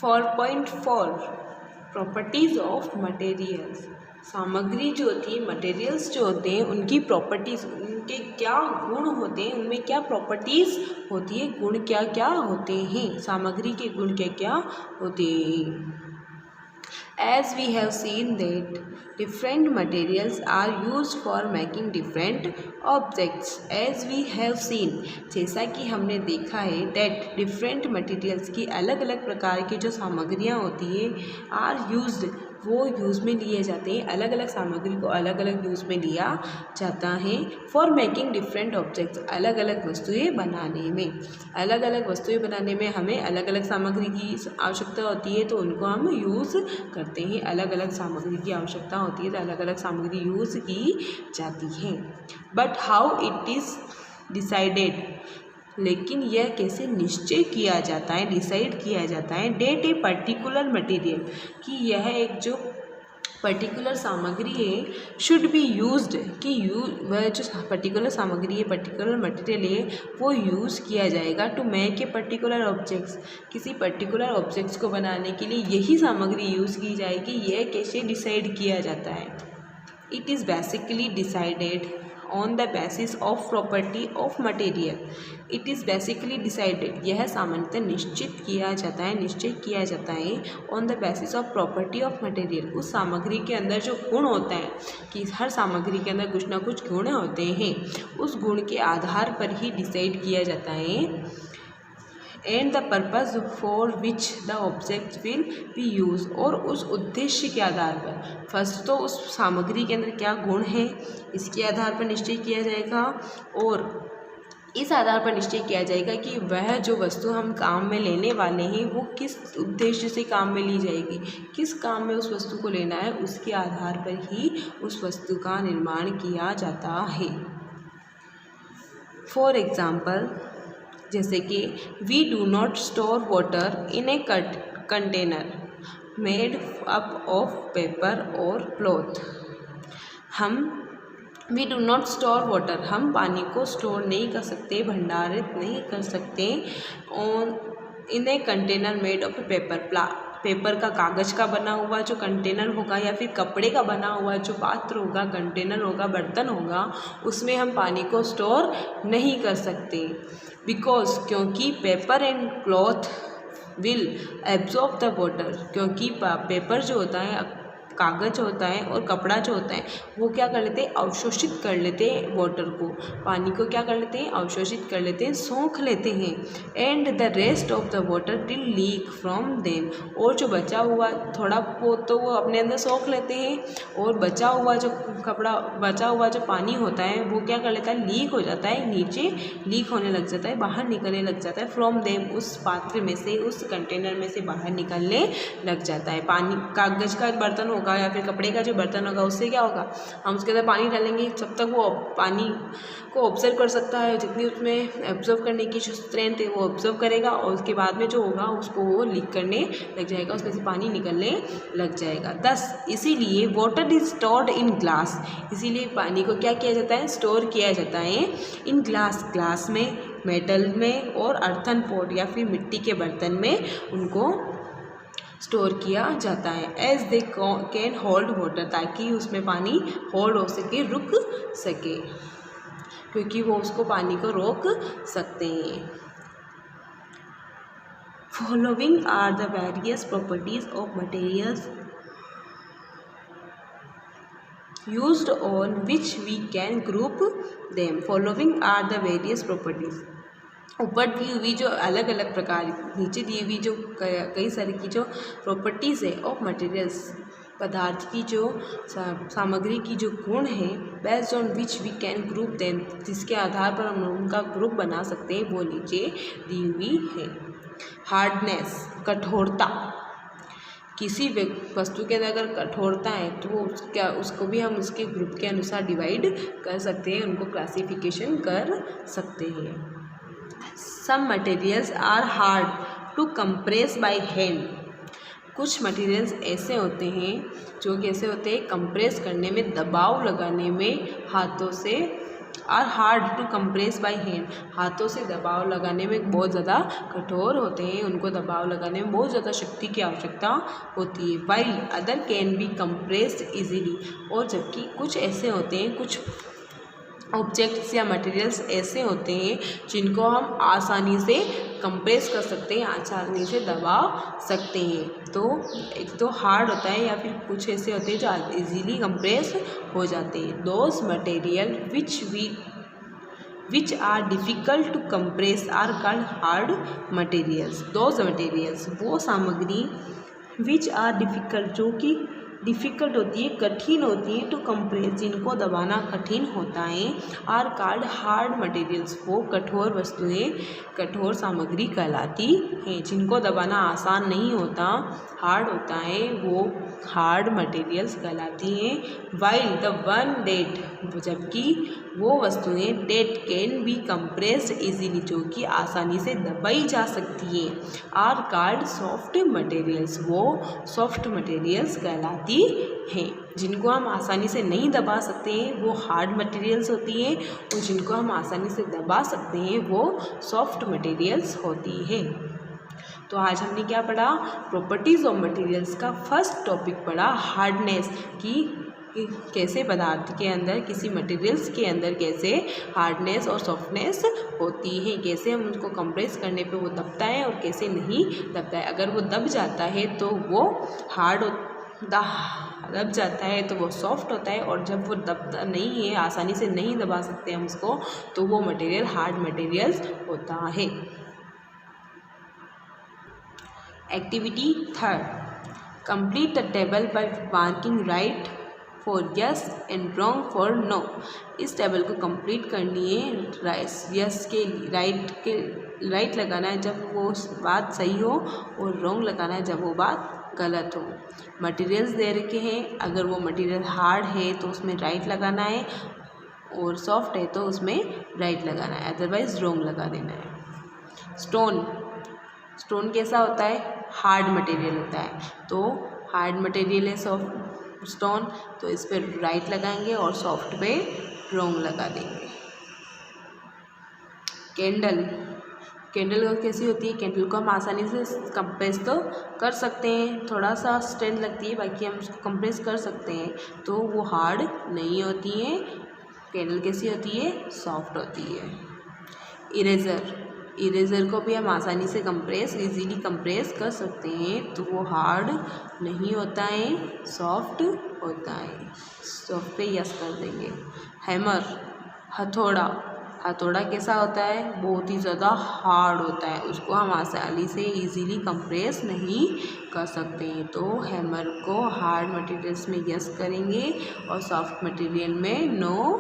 4.4 properties of materials. सामग्री जो होती है, मटेरियल्स जो होते हैं, उनकी प्रॉपर्टीज़, उनके क्या गुण होते हैं, उनमें क्या प्रॉपर्टीज़ होती है, गुण क्या क्या होते हैं, सामग्री के गुण क्या क्या होते हैं। As we have seen that different materials are used for making different objects. As we have seen, जैसा कि हमने देखा है that different materials की अलग अलग प्रकार की जो सामग्रियाँ होती है are used, वो यूज़ में लिए जाते हैं, अलग अलग सामग्री को अलग अलग यूज़ में लिया जाता है फॉर मेकिंग डिफरेंट ऑब्जेक्ट्स, अलग अलग वस्तुएं बनाने में। अलग अलग वस्तुएं बनाने में हमें अलग अलग सामग्री की आवश्यकता होती है, तो उनको हम यूज़ करते हैं। अलग अलग सामग्री की आवश्यकता होती है तो अलग अलग सामग्री यूज़ की जाती है। But how it is decided, लेकिन यह कैसे निश्चय किया जाता है, डिसाइड किया जाता है डेट ए पर्टिकुलर मटेरियल, कि यह एक जो पर्टिकुलर सामग्री है शुड बी यूज्ड, कि वह जो पर्टिकुलर सामग्री है, पर्टिकुलर मटेरियल है, वो यूज़ किया जाएगा to make a particular objects, किसी पर्टिकुलर ऑब्जेक्ट्स को बनाने के लिए यही सामग्री यूज़ की जाएगी। यह कैसे डिसाइड किया जाता है। It is basically decided on the basis of property of material. It is basically decided, यह सामान्यतः निश्चित किया जाता है, निश्चय किया जाता है on the basis of property of material, उस सामग्री के अंदर जो गुण होता है, कि हर सामग्री के अंदर कुछ ना कुछ गुण होते हैं, उस गुण के आधार पर ही डिसाइड किया जाता है। And the purpose for which the object will be use, और उस उद्देश्य के आधार पर, फर्स्ट तो उस सामग्री के अंदर क्या गुण है, इसके आधार पर निश्चय किया जाएगा, और इस आधार पर निश्चय किया जाएगा कि वह जो वस्तु हम काम में लेने वाले हैं वो किस उद्देश्य से काम में ली जाएगी, किस काम में उस वस्तु को लेना है, उसके आधार पर ही उस वस्तु का निर्माण किया जाता है। फॉर एग्ज़ाम्पल, जैसे कि we do not store water in a container made up of paper और cloth. We do not store water, हम पानी को स्टोर नहीं कर सकते, भंडारित नहीं कर सकते on in a container made of paper का, कागज़ का बना हुआ जो कंटेनर होगा, या फिर कपड़े का बना हुआ जो पात्र होगा, कंटेनर होगा, बर्तन होगा, उसमें हम पानी को स्टोर नहीं कर सकते। बिकॉज, क्योंकि paper and cloth will absorb the water, क्योंकि पेपर जो होता है, कागज़ होता है, और कपड़ा जो होता है, वो क्या कर लेते हैं, अवशोषित कर लेते हैं वाटर को, पानी को क्या कर लेते हैं, अवशोषित कर लेते हैं, सोख लेते हैं। And the rest of the water will leak from them, और जो बचा हुआ थोड़ा बहुत तो वो अपने अंदर सोख लेते हैं, और बचा हुआ जो पानी होता है वो क्या कर लेता है, लीक हो जाता है, नीचे लीक होने लग जाता है, बाहर निकलने लग जाता है। फ्रॉम देम, उस पात्र में से, उस कंटेनर में से बाहर निकलने लग जाता है। पानी, कागज़ का बर्तन होगा या फिर कपड़े का जो बर्तन होगा, उससे क्या होगा, हम उसके अंदर पानी डालेंगे, जब तक वो पानी को ऑब्जर्व कर सकता है, जितनी उसमें ऑब्जर्व करने की जो स्ट्रेंथ है वो ऑब्जर्व करेगा, और उसके बाद में जो होगा उसको वो लीक करने लग जाएगा, उसमें से पानी निकलने लग जाएगा। दस, इसीलिए water is stored in glass, इसीलिए पानी को क्या किया जाता है, स्टोर किया जाता है इन ग्लास में, मेटल में, और अर्थन पॉट या फिर मिट्टी के बर्तन में उनको स्टोर किया जाता है। As they can hold water, ताकि उसमें पानी होल्ड हो सके, रुक सके, क्योंकि वो उसको पानी को रोक सकते हैं। Following are the various properties of materials used on which we can group them. Following are the various properties. ऊपर दी हुई जो अलग अलग प्रकार, नीचे दी हुई जो कई सारी की जो प्रॉपर्टीज़ है ऑफ मटेरियल्स, पदार्थ की जो सामग्री की जो गुण है, based on which we can group them, जिसके आधार पर हम उनका ग्रुप बना सकते हैं, वो नीचे दी हुई है। हार्डनेस, कठोरता, किसी वस्तु के अंदर अगर कठोरता है तो वो उसको भी हम उसके ग्रुप के अनुसार डिवाइड कर सकते हैं, उनको क्लासिफिकेशन कर सकते हैं। Some materials are hard to compress by hand, कुछ मटेरियल्स ऐसे होते हैं जो कैसे होते हैं, कंप्रेस करने में, दबाव लगाने में हाथों से are hard to compress by hand, हाथों से दबाव लगाने में बहुत ज़्यादा कठोर होते हैं, उनको दबाव लगाने में बहुत ज़्यादा शक्ति की आवश्यकता होती है। While other can be compressed easily, और जबकि कुछ ऐसे होते हैं, कुछ ऑब्जेक्ट्स या मटेरियल्स ऐसे होते हैं जिनको हम आसानी से कंप्रेस कर सकते हैं, आसानी से दबा सकते हैं। तो एक तो हार्ड होता है या फिर कुछ ऐसे होते हैं जो इजीली कंप्रेस हो जाते हैं। Those material which are difficult to compress are called hard materials. Those materials वो सामग्री विच आर डिफ़िकल्ट जो कि डिफ़िकल्ट होती है, कठिन होती है, टू कंप्रेस जिनको दबाना कठिन होता है, आर कॉल्ड हार्ड मटेरियल्स वो कठोर वस्तुएं, कठोर सामग्री कहलाती हैं। जिनको दबाना आसान नहीं होता, हार्ड होता है, वो हार्ड मटेरियल्स कहलाती हैं। वाइल द वन डेट जबकि वो वस्तुएं date can be compressed easily जो कि आसानी से दबाई जा सकती हैं, आर कॉल्ड सॉफ्ट मटेरियल्स वो सॉफ्ट मटेरियल्स कहलाती हैं। जिनको हम आसानी से नहीं दबा सकते हैं वो हार्ड मटेरियल्स होती हैं, और जिनको हम आसानी से दबा सकते हैं वो सॉफ्ट मटेरियल्स होती है। तो आज हमने क्या पढ़ा, प्रॉपर्टीज़ ऑफ मटेरियल्स का फर्स्ट टॉपिक पढ़ा, हार्डनेस की कैसे पदार्थ के अंदर, किसी मटेरियल्स के अंदर कैसे हार्डनेस और सॉफ्टनेस होती है, कैसे हम उसको कंप्रेस करने पे वो दबता है और कैसे नहीं दबता है। अगर वो दब जाता है तो वो हार्ड दब जाता है तो वो सॉफ्ट होता है, और जब वो दबता नहीं है, आसानी से नहीं दबा सकते हम उसको, तो वो मटेरियल हार्ड मटेरियल्स होता है। Activity third, complete the table by marking right for yes and wrong for no. इस टेबल को कंप्लीट करनी है, यस के राइट लगाना है जब वो बात सही हो, और रॉन्ग लगाना है जब वो बात गलत हो। मटेरियल्स दे रखे हैं, अगर वो मटेरियल हार्ड है तो उसमें राइट लगाना है, और सॉफ्ट है तो उसमें राइट लगाना है, अदरवाइज रॉन्ग लगा देना है। स्टोन कैसा होता है, हार्ड मटेरियल होता है, तो हार्ड मटेरियल है सॉफ्ट स्टोन, तो इस पर राइट लगाएंगे और सॉफ्ट पे रॉन्ग लगा देंगे। कैंडल कैसी होती है, कैंडल को हम आसानी से कंप्रेस तो कर सकते हैं, थोड़ा सा स्ट्रेंथ लगती है, बाकी हम उसको कंप्रेस कर सकते हैं, तो वो हार्ड नहीं होती है। कैंडल कैसी होती है, सॉफ्ट होती है। इरेज़र को भी हम आसानी से इजीली कंप्रेस कर सकते हैं, तो वो हार्ड नहीं होता है, सॉफ्ट होता है। सॉफ्ट पे यस कर देंगे। हैमर हथौड़ा कैसा होता है, बहुत ही ज़्यादा हार्ड होता है, उसको हम आसानी से इजीली कंप्रेस नहीं कर सकते हैं, तो हैमर को हार्ड मटेरियल्स में यस करेंगे और सॉफ्ट मटेरियल में नो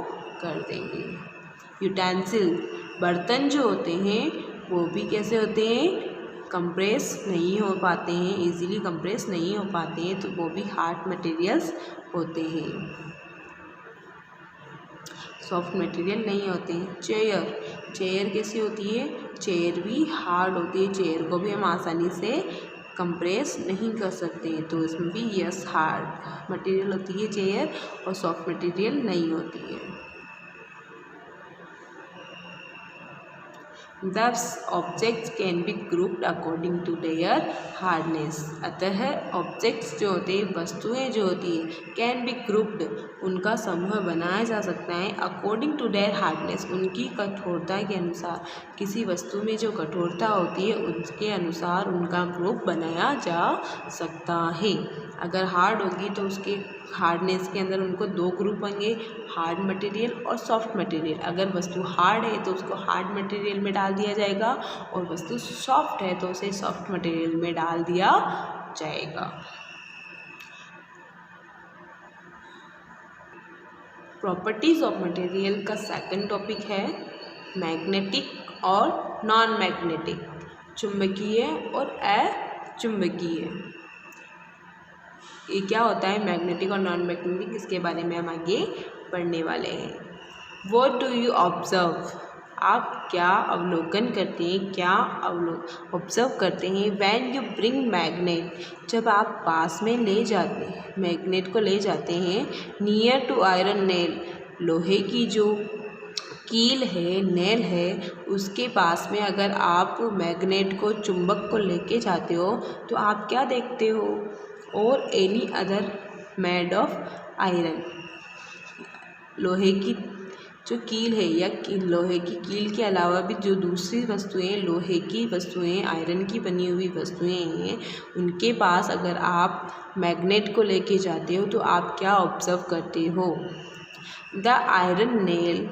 कर देंगे। यूटेंसिल बर्तन जो होते हैं वो भी कैसे होते हैं, कंप्रेस नहीं हो पाते हैं, इजीली कंप्रेस नहीं हो पाते हैं, तो वो भी हार्ड मटेरियल्स होते हैं, सॉफ्ट मटेरियल नहीं होते हैं। चेयर कैसी होती है, चेयर भी हार्ड होती है, चेयर को भी हम आसानी से कंप्रेस नहीं कर सकते हैं, तो इसमें भी यस हार्ड मटेरियल होती है चेयर, और सॉफ्ट मटेरियल नहीं होती है। Thus objects can be grouped according to their hardness। अतः ऑब्जेक्ट्स जो होते हैं, वस्तुएं जो होती है, कैन बी ग्रुप्ड उनका समूह बनाया जा सकता है, अकॉर्डिंग टू देयर हार्डनेस उनकी कठोरता के अनुसार। किसी वस्तु में जो कठोरता होती है उसके अनुसार उनका ग्रुप बनाया जा सकता है। अगर हार्ड होगी तो उसके हार्डनेस के अंदर उनको दो ग्रुप होंगे, हार्ड मटेरियल और सॉफ्ट मटेरियल। अगर वस्तु हार्ड है तो उसको हार्ड मटेरियल में डाल दिया जाएगा, और वस्तु सॉफ्ट है तो उसे सॉफ्ट मटेरियल में डाल दिया जाएगा। प्रॉपर्टीज ऑफ मटेरियल का सेकंड टॉपिक है मैग्नेटिक और नॉन मैग्नेटिक, चुंबकीय और अचुंबकीय। ये क्या होता है मैग्नेटिक और नॉन मैग्नेटिक, इसके बारे में हम आगे पढ़ने वाले हैं। व्हाट डू यू ऑब्जर्व, आप क्या अवलोकन करते हैं, क्या ऑब्जर्व करते हैं। व्हेन यू ब्रिंग मैग्नेट, जब आप पास में ले जाते हैं, मैग्नेट को ले जाते हैं, नियर टू आयरन नेल, लोहे की जो कील है, नेल है, उसके पास में अगर आप मैग्नेट को, चुंबक को लेके जाते हो तो आप क्या देखते हो? और any other made of iron, लोहे की जो कील है या लोहे की कील के अलावा भी जो दूसरी वस्तुएं, लोहे की वस्तुएं, आयरन की बनी हुई वस्तुएं हैं, उनके पास अगर आप मैग्नेट को लेके जाते हो तो आप क्या ऑब्जर्व करते हो? द आयरन नेल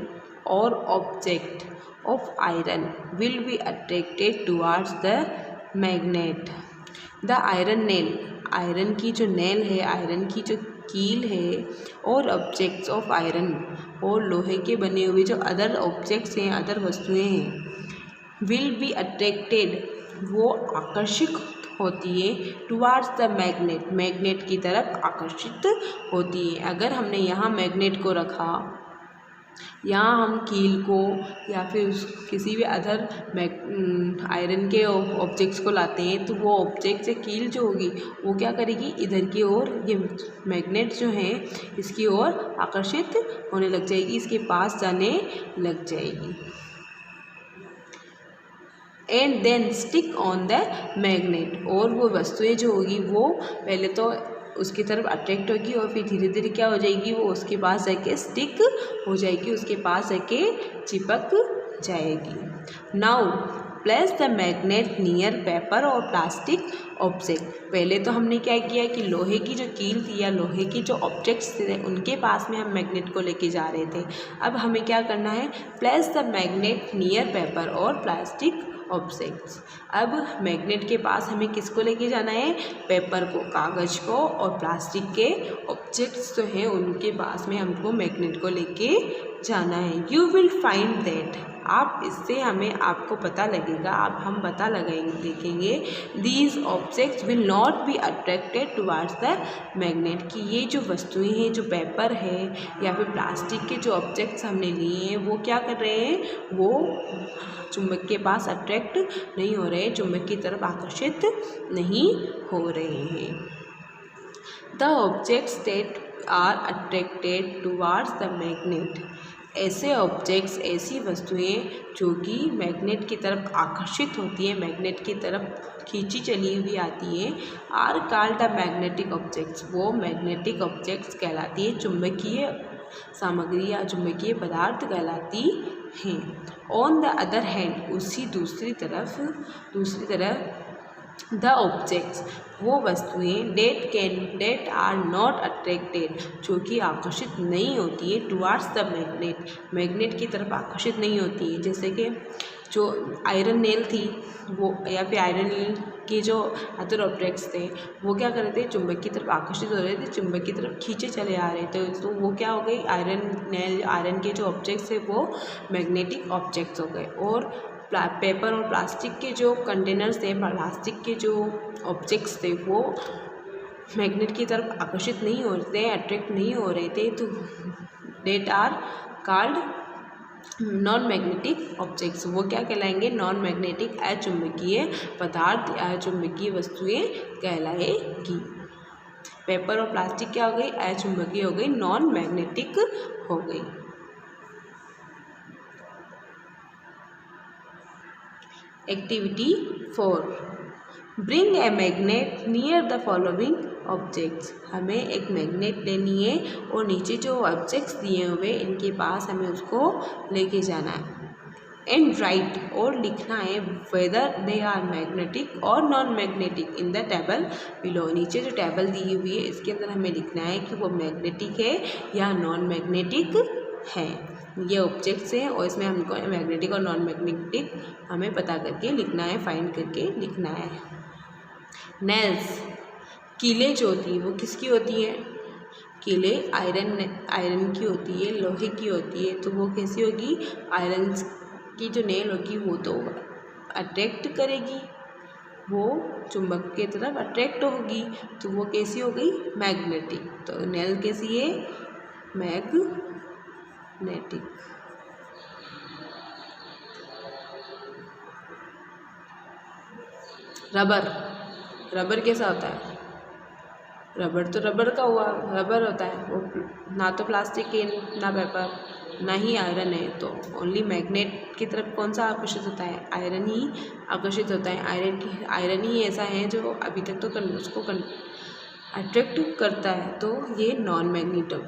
और object of iron will be attracted towards the magnet. The iron nail, iron की जो नेल है, आयरन की जो कील है, और ऑब्जेक्ट्स ऑफ आयरन, और लोहे के बने हुए जो अदर ऑब्जेक्ट्स हैं, अदर वस्तुएं हैं, विल बी अट्रैक्टेड, वो आकर्षित होती है, टुवार्ड्स द मैग्नेट, मैग्नेट की तरफ आकर्षित होती है। अगर हमने यहाँ मैग्नेट को रखा, यहाँ हम कील को या फिर किसी भी अदर आयरन के ऑब्जेक्ट्स को लाते हैं तो वो ऑब्जेक्ट से कील जो होगी वो क्या करेगी? इधर की ओर, ये मैग्नेट जो है इसकी ओर आकर्षित होने लग जाएगी, इसके पास जाने लग जाएगी। And then stick on the magnet, और वो वस्तुएं जो होगी वो पहले तो उसकी तरफ अट्रैक्ट होगी और फिर धीरे धीरे क्या हो जाएगी? वो उसके पास जाके स्टिक हो जाएगी, उसके पास जाके चिपक जाएगी। Now place the magnet near paper और प्लास्टिक ऑब्जेक्ट। पहले तो हमने क्या किया कि लोहे की जो कील थी या लोहे की जो ऑब्जेक्ट्स थे उनके पास में हम मैग्नेट को लेके जा रहे थे। अब हमें क्या करना है? Place the magnet near paper और प्लास्टिक ऑब्जेक्ट्स। अब मैग्नेट के पास हमें किसको लेके जाना है? पेपर को, कागज़ को, और प्लास्टिक के ऑब्जेक्ट्स जो हैं उनके पास में हमको मैग्नेट को लेके जाना है। यू विल फाइंड दैट, आप इससे हमें, आपको पता लगेगा, आप हम पता लगाएंगे, देखेंगे, these objects will not be attracted towards the magnet, कि ये जो वस्तुएं हैं, जो पेपर है या फिर प्लास्टिक के जो ऑब्जेक्ट्स हमने लिए हैं वो क्या कर रहे हैं? वो चुंबक के पास अट्रैक्ट नहीं हो रहे, चुंबक की तरफ आकर्षित नहीं हो रहे हैं। The objects that are attracted towards the magnet, ऐसे ऑब्जेक्ट्स, ऐसी वस्तुएं जो कि मैग्नेट की तरफ आकर्षित होती हैं, मैग्नेट की तरफ खींची चली हुई आती हैं, are called the magnetic objects, वो मैग्नेटिक ऑब्जेक्ट्स कहलाती है, चुंबकीय सामग्री या चुंबकीय पदार्थ कहलाती हैं। ऑन द अदर हैंड, उसी दूसरी तरफ द ऑब्जेक्ट्स, वो वस्तुएं डेट आर नॉट अट्रैक्टेड, जो कि आकर्षित नहीं होती है, टुवार्ड्स द मैग्नेट, मैग्नेट की तरफ आकर्षित नहीं होती है। जैसे कि जो आयरन नेल थी वो, या फिर आयरन नेल के जो अदर ऑब्जेक्ट्स थे वो क्या कर रहे थे? चुंबक की तरफ आकर्षित हो रहे थे, चुंबक की तरफ खींचे चले आ रहे थे, तो वो क्या हो गई? आयरन नेल, आयरन के जो ऑब्जेक्ट्स थे वो मैग्नेटिक ऑब्जेक्ट्स हो गए। और पेपर और प्लास्टिक के जो कंटेनर्स थे, प्लास्टिक के जो ऑब्जेक्ट्स थे वो मैग्नेट की तरफ आकर्षित नहीं हो रहे थे, अट्रैक्ट नहीं हो रहे थे, तो that are called non magnetic objects, वो क्या कहलाएंगे? नॉन मैग्नेटिक, अचुंबकीय पदार्थ, अचुंबकीय वस्तुएं कहलाएगी। पेपर और प्लास्टिक क्या हो गई? अचुंबकीय हो गई, नॉन मैग्नेटिक हो गई। Activity 4, bring a magnet near the following objects, हमें एक मैग्नेट लेनी है और नीचे जो ऑब्जेक्ट्स दिए हुए इनके पास हमें उसको लेके जाना है। एंड राइट, और लिखना है, वेदर दे आर मैग्नेटिक और non magnetic in the table below, नीचे जो टेबल दी हुई है इसके अंदर हमें लिखना है कि वो मैग्नेटिक है या नॉन मैग्नेटिक है। ये ऑब्जेक्ट्स हैं और इसमें हमको मैग्नेटिक और नॉन मैग्नेटिक हमें पता करके लिखना है, फाइंड करके लिखना है। नेल्स, कीलें जो होती हैं वो किसकी होती हैं? कीलें आयरन की होती है, लोहे की होती है, तो वो कैसी होगी? आयरन की जो नेल होगी वो तो अट्रैक्ट करेगी, वो चुंबक की तरफ अट्रैक्ट होगी, तो वो कैसी हो गई? मैग्नेटिक। तो नेल कैसी है? मैग्नेटिक। रबर कैसा होता है? रबर तो रबर का हुआ, रबर होता है वो, ना तो प्लास्टिक की, ना पेपर, ना ही आयरन है, तो ओनली मैग्नेट की तरफ कौन सा आकर्षित होता है, आयरन ही आकर्षित होता है। आयरन ही ऐसा है जो अभी तक तो उसको अट्रैक्ट करता है, तो ये नॉन मैग्नेटिक।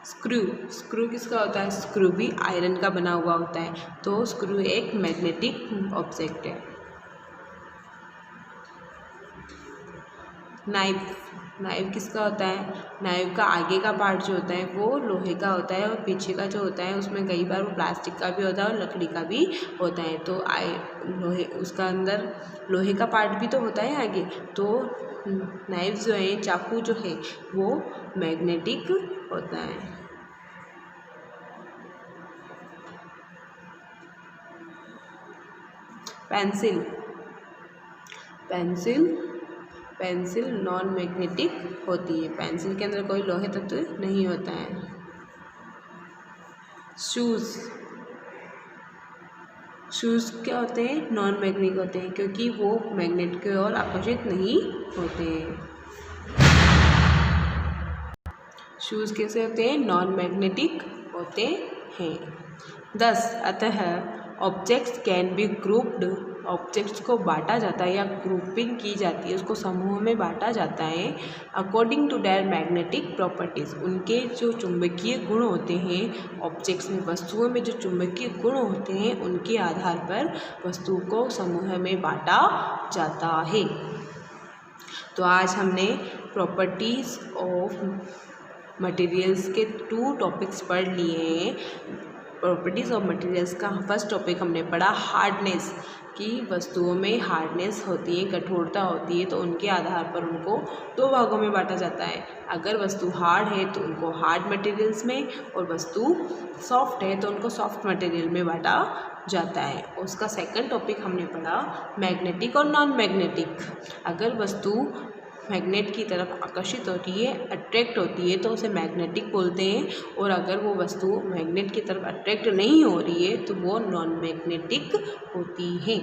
स्क्रू किसका होता है, स्क्रू भी आयरन का बना हुआ होता है, तो स्क्रू एक मैग्नेटिक ऑब्जेक्ट है। नाइफ किसका होता है, नाइफ का आगे का पार्ट जो होता है वो लोहे का होता है, और पीछे का जो होता है उसमें कई बार वो प्लास्टिक का भी होता है और लकड़ी का भी होता है। तो लोहे, उसका अंदर लोहे का पार्ट भी तो होता है आगे, तो नाइफ जो है, चाकू जो है वो मैग्नेटिक होता है। पेंसिल नॉन मैग्नेटिक होती है, पेंसिल के अंदर कोई लोहे तत्व नहीं होता है। शूज़ क्या होते हैं, नॉन मैग्नेटिक होते हैं, क्योंकि वो मैग्नेट की ओर आकर्षित नहीं होते हैं। शूज़ कैसे होते हैं, नॉन मैग्नेटिक होते हैं। 10 अतः objects can be grouped, objects को बांटा जाता है या ग्रुपिंग की जाती है, उसको समूह में बांटा जाता है according to their magnetic properties, उनके जो चुंबकीय गुण होते हैं। ऑब्जेक्ट्स में, वस्तुओं में जो चुंबकीय गुण होते हैं उनके आधार पर वस्तु को समूह में बांटा जाता है। तो आज हमने प्रॉपर्टीज़ ऑफ मटेरियल्स के 2 टॉपिक्स पढ़ लिए हैं। प्रॉपर्टीज़ ऑफ मटेरियल्स का फर्स्ट टॉपिक हमने पढ़ा हार्डनेस, कि वस्तुओं में हार्डनेस होती है, कठोरता होती है, तो उनके आधार पर उनको 2 भागों में बांटा जाता है। अगर वस्तु हार्ड है तो उनको हार्ड मटेरियल्स में, और वस्तु सॉफ्ट है तो उनको सॉफ्ट मटेरियल में बांटा जाता है। उसका सेकंड टॉपिक हमने पढ़ा मैग्नेटिक और नॉन मैग्नेटिक। अगर वस्तु मैग्नेट की तरफ आकर्षित होती है, अट्रैक्ट होती है, तो उसे मैग्नेटिक बोलते हैं, और अगर वो वस्तु मैग्नेट की तरफ अट्रैक्ट नहीं हो रही है तो वो नॉन मैग्नेटिक होती है।